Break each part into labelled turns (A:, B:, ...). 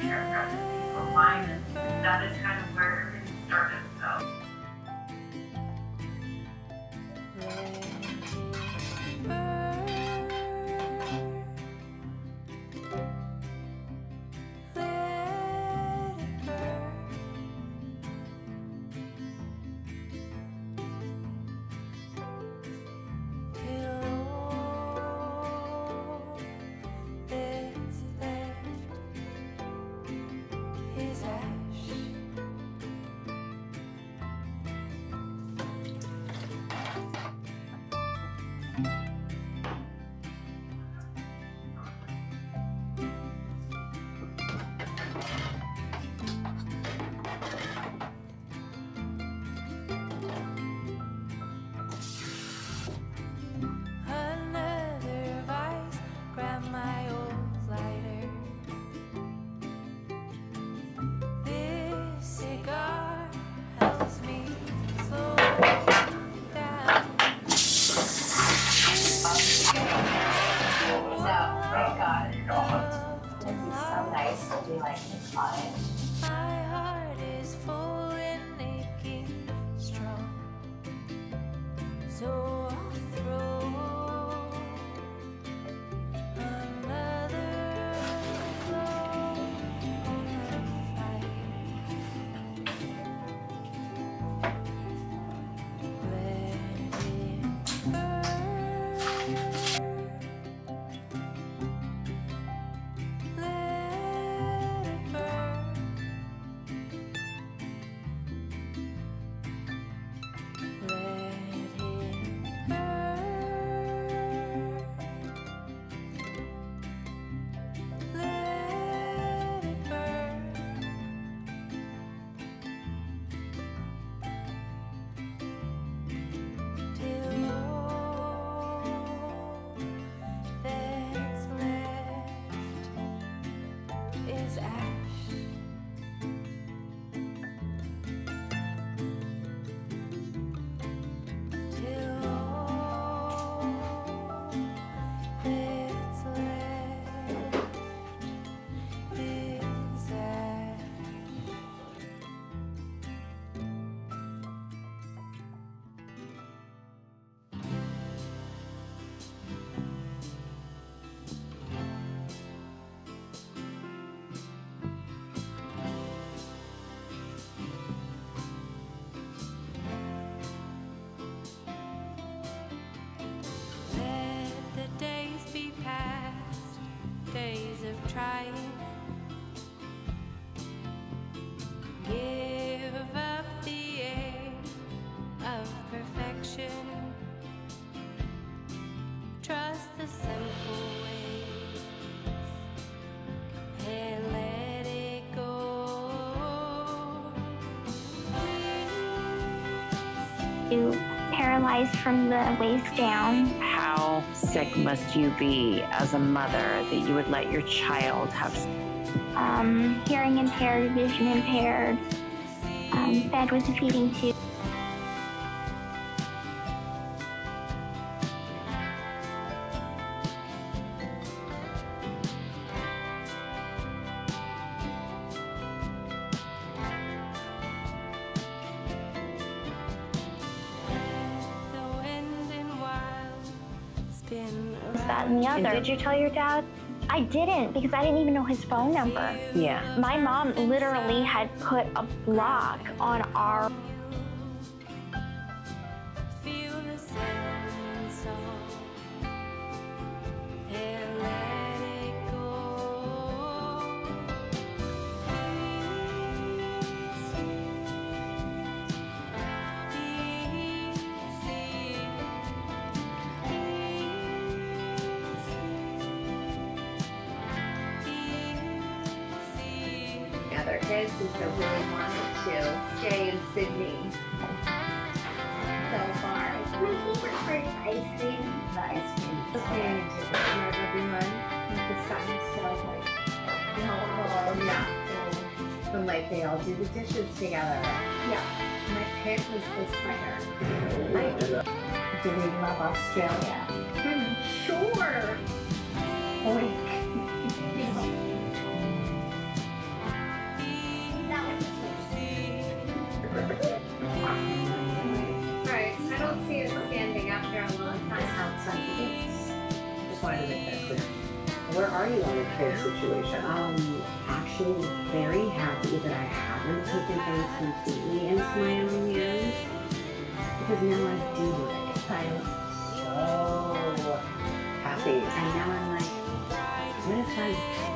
A: share recipes for wine, and that is kind of where everything started. So.
B: Paralyzed from the waist down.
C: How sick must you be as a mother that you would let your child have?
B: Hearing impaired, vision impaired, fed with a feeding tube. That and the other.
C: And did you tell your dad?
B: I didn't, because I didn't even know his phone number.
C: Yeah.
B: My mom literally had put a block on our...
D: Other kids who still really wanted to stay in Sydney so far.
B: My favorite part is ice cream.
D: The ice cream. Okay, and everyone, the sun is so like, yeah. But like they all do the dishes together. Yeah. My pick was the sweater. Do we love Australia? Sure. Oink. just wanted to make that clear. Where are you on the kid situation?
E: Actually very happy that I haven't taken things completely into my own hands because now I do like it.
D: I'm so happy.
E: And now I'm like, what if I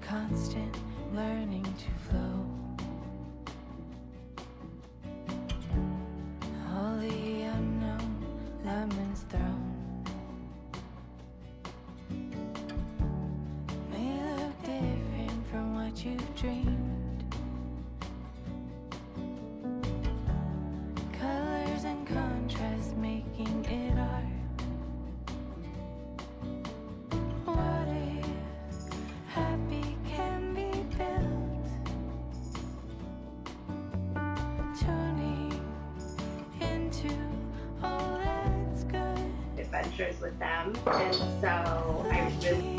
F: constant, learning to flow. All the unknown, lemons thrown. May look different from what you've dreamed. Colors and contrast making it art. What if happy can be built? Tuning into all that's good.
E: adventures with them, and so I really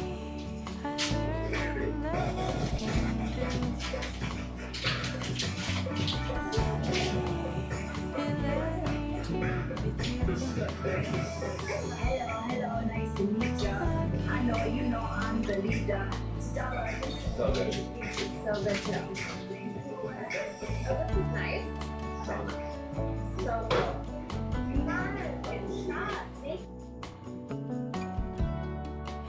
A: Hello, nice to meet you. I know you know I'm the leader. Stella. So good. So good too.
D: Oh, this is nice.
A: So cool. It's not.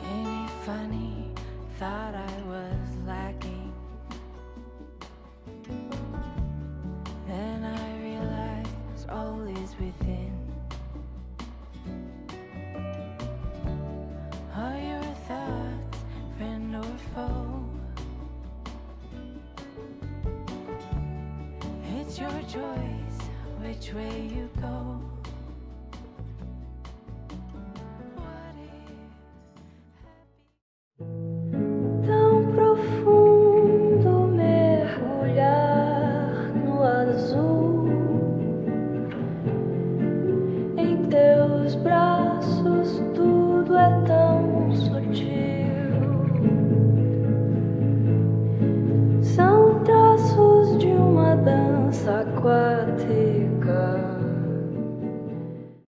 F: Ain't it funny? Thought I was lacking. Then I realized all is within. Are your thoughts friend or foe? It's your choice which way you go.